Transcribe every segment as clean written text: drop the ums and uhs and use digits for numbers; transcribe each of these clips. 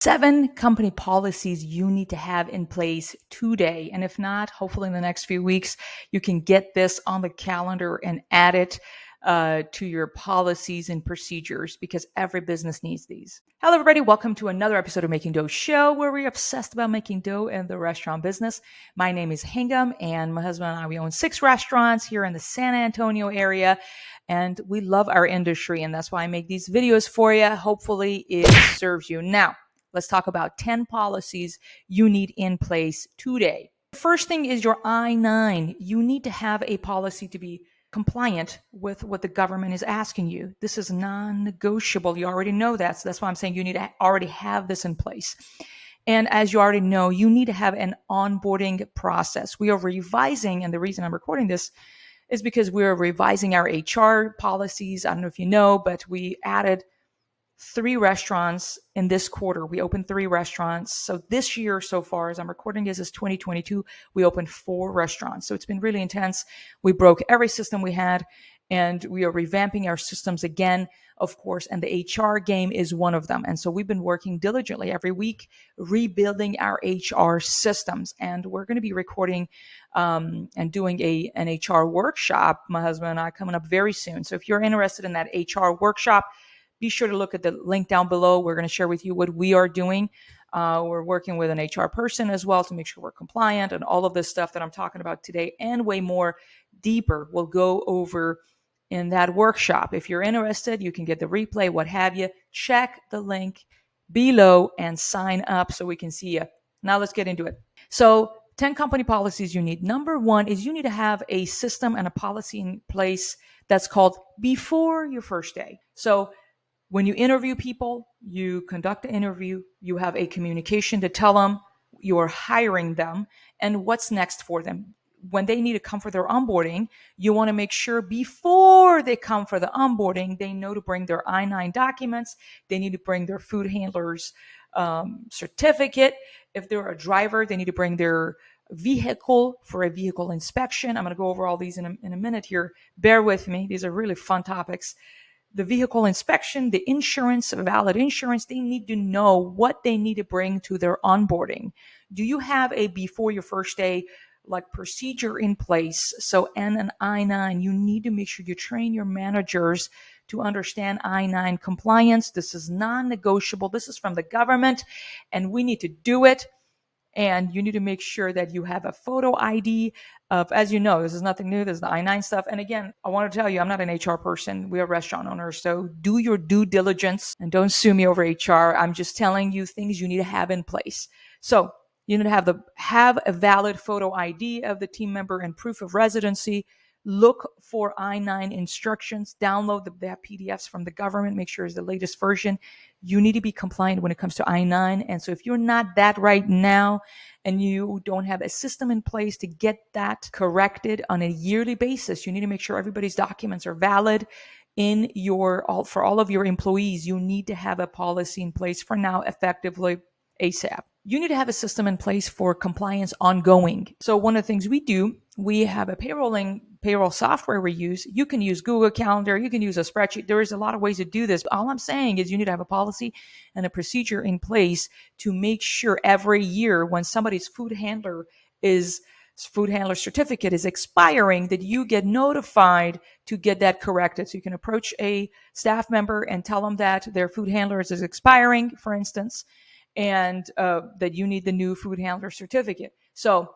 7 company policies you need to have in place today. And if not, hopefully in the next few weeks, you can get this on the calendar and add it to your policies and procedures because every business needs these. Hello, everybody. Welcome to another episode of Making Dough Show, where we're obsessed about making dough in the restaurant business. My name is Hingham, and my husband and I, we own 6 restaurants here in the San Antonio area. And we love our industry, and that's why I make these videos for you. Hopefully it serves you. Now, let's talk about 10 policies you need in place today. The first thing is your I-9. You need to have a policy to be compliant with what the government is asking you. This is non-negotiable. You already know that. So that's why I'm saying you need to already have this in place. And as you already know, you need to have an onboarding process. We are revising, and the reason I'm recording this is because we're revising our HR policies. I don't know if you know, but we added 3 restaurants in this quarter. We opened 3 restaurants. So this year so far, as I'm recording this, is 2022, we opened 4 restaurants. So it's been really intense. We broke every system we had, and we are revamping our systems again, of course, and the HR game is one of them. And so we've been working diligently every week, rebuilding our HR systems. And we're going to be recording and doing an HR workshop, my husband and I, coming up very soon. So if you're interested in that HR workshop, be sure to look at the link down below. We're going to share with you what we are doing. We're working with an HR person as well to make sure we're compliant, and all of this stuff that I'm talking about today and way more deeper we'll go over in that workshop. If you're interested, you can get the replay, what have you. Check the link below and sign up so we can see you. Now let's get into it. So 10 company policies you need. Number 1 is you need to have a system and a policy in place that's called before your first day. So when you interview people, you conduct an interview, you have a communication to tell them you're hiring them and what's next for them. When they need to come for their onboarding, you want to make sure before they come for the onboarding, they know to bring their I-9 documents. They need to bring their food handler's certificate. If they're a driver, they need to bring their vehicle for a vehicle inspection. I'm going to go over all these in a minute here. Bear with me. These are really fun topics. The vehicle inspection, the insurance, valid insurance, they need to know what they need to bring to their onboarding. Do you have a before your first day like procedure in place? So an I-9, you need to make sure you train your managers to understand I-9 compliance. This is non-negotiable. This is from the government and we need to do it. And you need to make sure that you have a photo ID of, as you know, this is nothing new. This is the I-9 stuff. And again, I want to tell you, I'm not an HR person. We are restaurant owners. So do your due diligence and don't sue me over HR. I'm just telling you things you need to have in place. So you need to have a valid photo ID of the team member and proof of residency. Look for I-9 instructions. Download the PDFs from the government. Make sure it's the latest version. You need to be compliant when it comes to I-9. And so if you're not that right now and you don't have a system in place to get that corrected on a yearly basis, you need to make sure everybody's documents are valid for all of your employees. You need to have a policy in place for now, effectively ASAP. You need to have a system in place for compliance ongoing. So one of the things we do, we have a payroll software we use. You can use Google Calendar. You can use a spreadsheet. There is a lot of ways to do this. But all I'm saying is you need to have a policy and a procedure in place to make sure every year when somebody's food handler certificate is expiring, that you get notified to get that corrected. So you can approach a staff member and tell them that their food handler is expiring, for instance, and that you need the new food handler certificate. So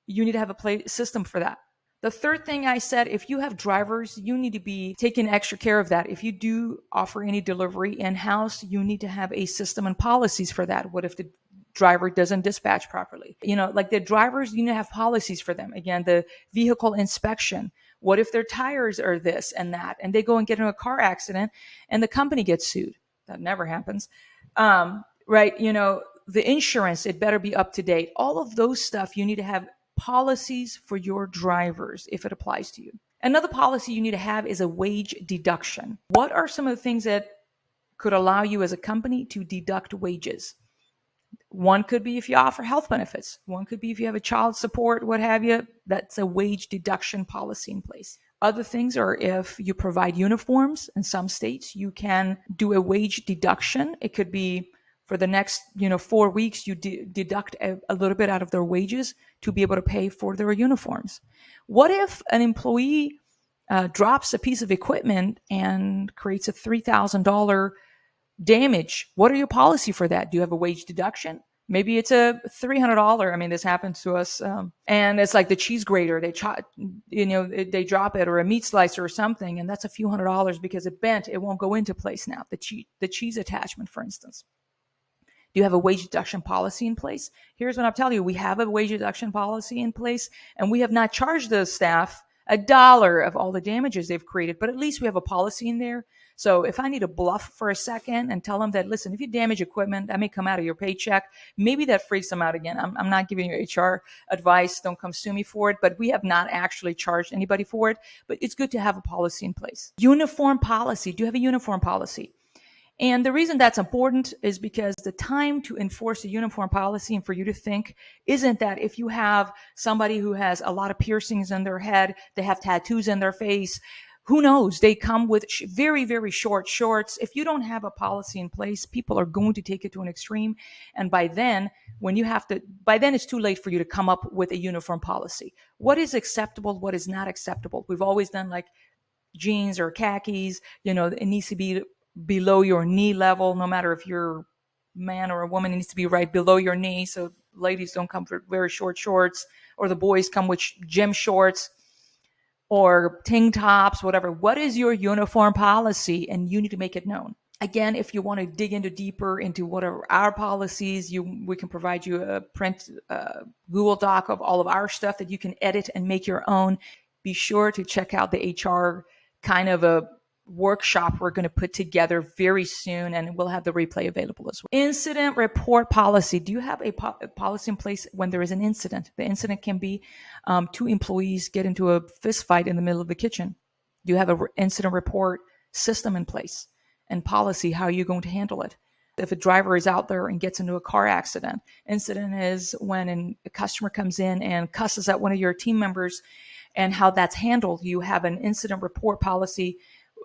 you need to have a system for that. The third thing I said, if you have drivers, you need to be taking extra care of that. If you do offer any delivery in-house, you need to have a system and policies for that. What if the driver doesn't dispatch properly? Like the drivers, you need to have policies for them. Again, the vehicle inspection. What if their tires are this and that, and they go and get in a car accident and the company gets sued? That never happens. Right? The insurance, it better be up to date. All of those stuff, you need to have policies for your drivers if it applies to you. Another policy you need to have is a wage deduction. What are some of the things that could allow you as a company to deduct wages? One could be if you offer health benefits. One could be if you have a child support, what have you. That's a wage deduction policy in place. Other things are if you provide uniforms. In some states, you can do a wage deduction. It could be For the next 4 weeks, you deduct a little bit out of their wages to be able to pay for their uniforms. What if an employee drops a piece of equipment and creates a $3,000 damage? What are your policy for that? Do you have a wage deduction? Maybe it's a $300. I mean, this happens to us, and it's like the cheese grater. They drop it, or a meat slicer or something, and that's a few $100s because it bent. It won't go into place now. The cheese attachment, for instance. Do you have a wage deduction policy in place? Here's what I'm telling you. We have a wage deduction policy in place, and we have not charged the staff $1 of all the damages they've created, but at least we have a policy in there. So if I need to bluff for a second and tell them that, listen, if you damage equipment, that may come out of your paycheck, maybe that freaks them out again. I'm not giving you HR advice. Don't come sue me for it, but we have not actually charged anybody for it. But it's good to have a policy in place. Uniform policy. Do you have a uniform policy? And the reason that's important is because the time to enforce a uniform policy and for you to think isn't that if you have somebody who has a lot of piercings in their head, they have tattoos in their face, who knows? They come with very, very short shorts. If you don't have a policy in place, people are going to take it to an extreme. And by then, it's too late for you to come up with a uniform policy. What is acceptable? What is not acceptable? We've always done like jeans or khakis, it needs to be below your knee level, no matter if you're a man or a woman, it needs to be right below your knee. So ladies don't come for very short shorts, or the boys come with gym shorts or tank tops, whatever. What is your uniform policy? And you need to make it known. Again, if you want to dig deeper into what are our policies, we can provide you a print Google Doc of all of our stuff that you can edit and make your own. Be sure to check out the HR kind of a workshop we're going to put together very soon, and we'll have the replay available as well. Incident report policy. Do you have a policy in place when there is an incident? The incident can be two employees get into a fist fight in the middle of the kitchen. Do you have an incident report system in place and policy? How are you going to handle it? If a driver is out there and gets into a car accident, incident is when a customer comes in and cusses at one of your team members, and how that's handled. You have an incident report policy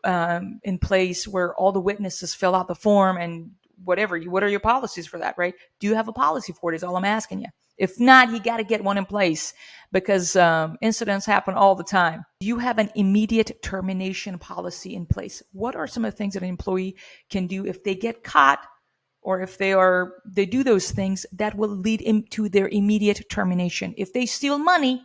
in place where all the witnesses fill out the form and whatever. What are your policies for that, right? Do you have a policy for it is all I'm asking you. If not, you got to get one in place because incidents happen all the time. Do you have an immediate termination policy in place? What are some of the things that an employee can do if they get caught, or if they do those things that will lead into their immediate termination? If they steal money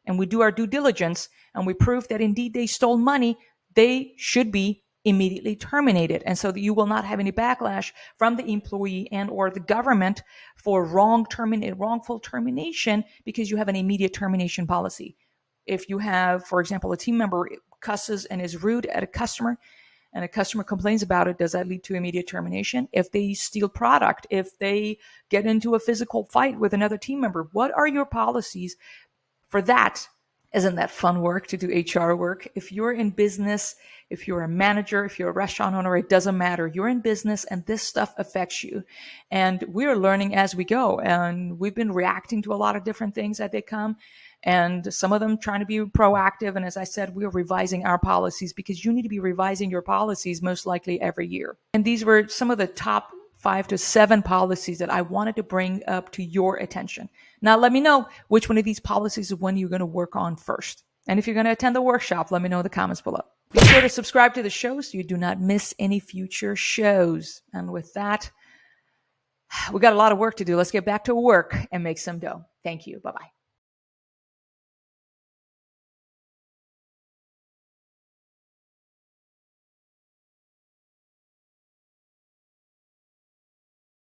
and we do our due diligence and we prove that indeed they stole money, they should be immediately terminated. And so that you will not have any backlash from the employee and or the government for wrongful termination, because you have an immediate termination policy. If you have, for example, a team member cusses and is rude at a customer, and a customer complains about it, does that lead to immediate termination? If they steal product, if they get into a physical fight with another team member, what are your policies for that? Isn't that fun work to do HR work? If you're in business, if you're a manager, if you're a restaurant owner, it doesn't matter. You're in business and this stuff affects you. And we're learning as we go. And we've been reacting to a lot of different things as they come. And some of them trying to be proactive. And as I said, we're revising our policies, because you need to be revising your policies most likely every year. And these were some of the top 5 to 7 policies that I wanted to bring up to your attention. Now, let me know which one of these policies is one you're going to work on first. And if you're going to attend the workshop, let me know in the comments below. Be sure to subscribe to the show so you do not miss any future shows. And with that, we got a lot of work to do. Let's get back to work and make some dough. Thank you. Bye-bye.